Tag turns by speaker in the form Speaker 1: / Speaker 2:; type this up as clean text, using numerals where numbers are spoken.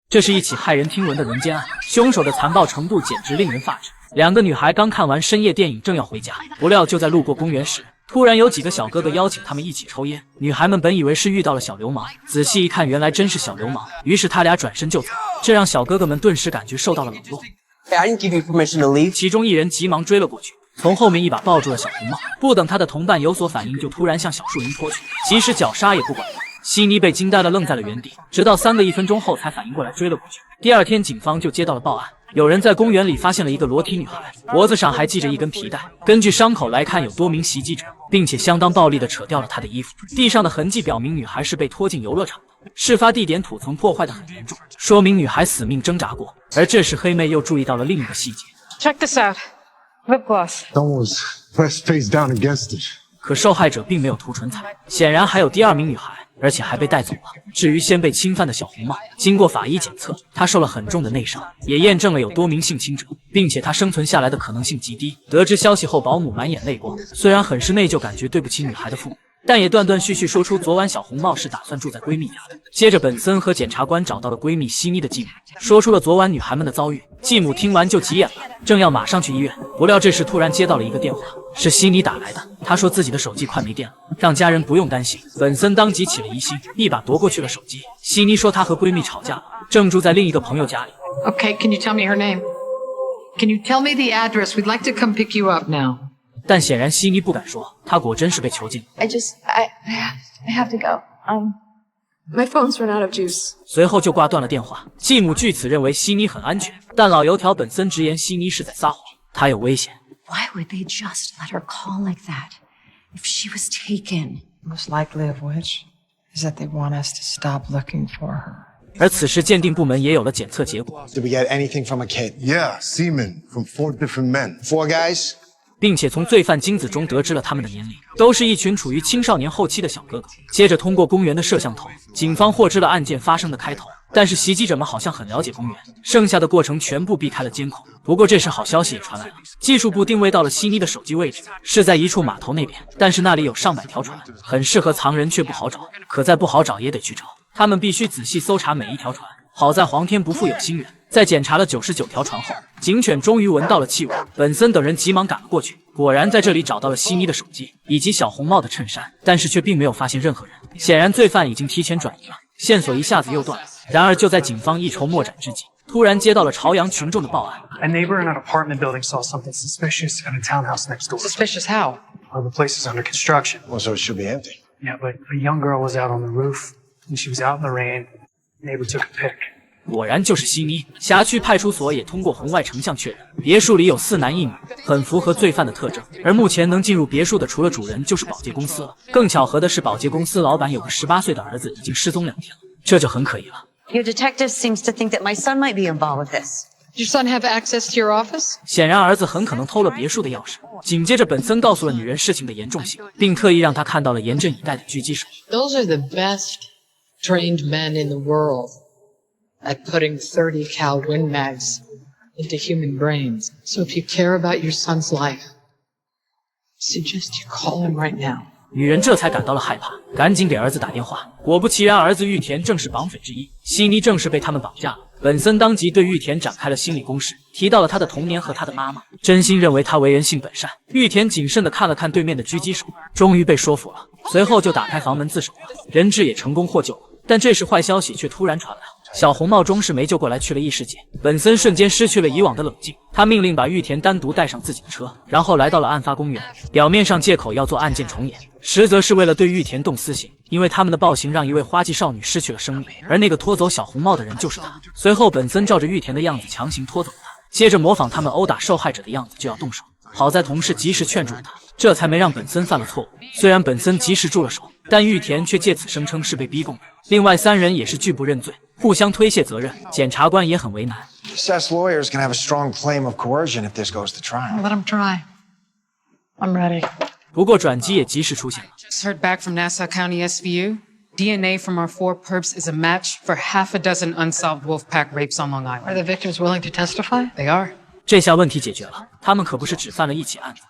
Speaker 1: 这是一起骇人听闻的人奸案，凶手的残暴程度简直令人发指。两个女孩刚看完深夜电影，正要回家，不料就在路过公园时，突然有几个小哥哥邀请他们一起抽烟。女孩们本以为是遇到了小流氓，仔细一看，原来真是小流氓，于是他俩转身就走，这让小哥哥们顿时感觉受到了冷落。
Speaker 2: I didn't give you permission to leave.
Speaker 1: 其中一人急忙追了过去，从后面一把抱住了小红帽，不等他的同伴有所反应，就突然向小树林拖去，即使绞杀也不管用。悉尼被惊呆了，愣在了原地，直到1分钟后才反应过来追了过去。第二天，警方就接到了报案，有人在公园里发现了一个裸体女孩，脖子上还系着一根皮带。根据伤口来看，有多名袭击者，并且相当暴力地扯掉了她的衣服。地上的痕迹表明女孩是被拖进游乐场的，事发地点土层破坏得很严重，说明女孩死命挣扎过。而这时黑妹又注意到了另一个细节
Speaker 3: Check this out. Lip gloss.
Speaker 4: Someone was pressed face down against it.
Speaker 1: 可受害者并没有涂唇彩，显然还有第二名女孩，而且还被带走了。至于先被侵犯的小红帽，经过法医检测，她受了很重的内伤，也验证了有多名性侵者，并且她生存下来的可能性极低。得知消息后，保姆满眼泪光，虽然很是内疚，感觉对不起女孩的父母，但也断断续续说出昨晚小红帽是打算住在闺蜜家的。接着本森和检察官找到了闺蜜悉尼的继母，说出了昨晚女孩们的遭遇。继母听完就急眼了，正要马上去医院，不料这时突然接到了一个电话，是悉尼打来的。她说自己的手机快没电了，让家人不用担心。本森当即起了疑心，一把夺过去了手机。悉尼说她和闺蜜吵架了，正住在另一个朋友家里。
Speaker 3: Okay, can you tell me her name? Can you tell me the address? We'd like to come pick you up now.
Speaker 1: 但显然悉尼不敢说，她果真是被囚禁。
Speaker 5: I have to go. My phone's run out of juice.
Speaker 1: 随后就挂断了电话。继母据此认为悉尼很安全，但老油条本森直言悉尼是在撒谎，她有危险。
Speaker 6: Why would they just let her call like that if she was taken?
Speaker 7: Most likely of which is that they want us to stop looking for her.
Speaker 1: 而此时鉴定部门也有了检测结果，
Speaker 8: Did we get anything from a kid?
Speaker 4: Yeah, semen from 4 different men.
Speaker 8: 4 guys?
Speaker 1: 并且从罪犯精子中得知了他们的年龄，都是一群处于青少年后期的小哥哥。接着通过公园的摄像头，警方获知了案件发生的开头，但是袭击者们好像很了解公园，剩下的过程全部避开了监控。不过这时好消息也传来了，技术部定位到了悉尼的手机位置，是在一处码头那边，但是那里有上百条船，很适合藏人，却不好找。可再不好找也得去找，他们必须仔细搜查每一条船。好在皇天不负有心人，在检查了99条船后，警犬终于闻到了气味。本森等人急忙赶了过去，果然在这里找到了悉尼的手机以及小红帽的衬衫，但是却并没有发现任何人。显然罪犯已经提前转移了，线索一下子又断了。然而就在警方一筹莫展之际，突然接到了朝阳群众的报案。
Speaker 9: A neighbor in an apartment building saw something suspicious at a townhouse next door.
Speaker 3: Suspicious how?
Speaker 9: Well, the place is under construction.
Speaker 8: Well, so it should be empty.
Speaker 9: Yeah, but a young girl was out on the roof, and she was out in the rain. Neighbor took a pic.
Speaker 1: 果然就是悉尼。辖区派出所也通过红外成像确认，别墅里有4男1女，很符合罪犯的特征。而目前能进入别墅的，除了主人，就是保洁公司了。更巧合的是，保洁公司老板有个18岁的儿子，已经失踪2天了，这就很可疑了。
Speaker 6: Your detective seems to think that my son might be involved with this.
Speaker 3: Does your son have access to your office?
Speaker 1: 显然儿子很可能偷了别墅的钥匙。紧接着本森告诉了女人事情的严重性，并特意让她看到了严阵以待的狙击手。
Speaker 10: Those are the best trained men in the world at putting 30 cal Win Mags into human brains. So if you care about your son's life, I suggest you call him right now.
Speaker 1: 女人这才感到了害怕，赶紧给儿子打电话。果不其然，儿子玉田正是绑匪之一，悉尼正是被他们绑架了。本森当即对玉田展开了心理攻势，提到了他的童年和他的妈妈，真心认为他为人性本善。玉田谨慎地看了看对面的狙击手，终于被说服了，随后就打开房门自首了，人质也成功获救了。但这时坏消息却突然传来了。 小红帽终是没救过来，去了异世界。本森瞬间失去了以往的冷静，他命令把玉田单独带上自己的车，然后来到了案发公园。表面上借口要做案件重演，实则是为了对玉田动私刑，因为他们的暴行让一位花季少女失去了生命，而那个拖走小红帽的人就是他。随后，本森照着玉田的样子强行拖走了他，接着模仿他们殴打受害者的样子就要动手。好在同事及时劝住了他，这才没让本森犯了错误。虽然本森及时住了手，但玉田却借此声称是被逼供的。另外3人也是拒不认罪。 互相推卸责任，检察官也很为难。
Speaker 8: Says lawyers can have a strong claim of coercion if this goes to trial.
Speaker 3: Let him try. I'm ready.
Speaker 1: 不过转机也及时出现了。
Speaker 10: Just heard back from Nassau County SVU. DNA from our 4 perps is a match for half a dozen unsolved Wolfpack rapes on Long
Speaker 3: Are
Speaker 10: Island.
Speaker 3: the victims willing to testify?
Speaker 10: They are.
Speaker 1: 这下问题解决了，他们可不是只犯了一起案子，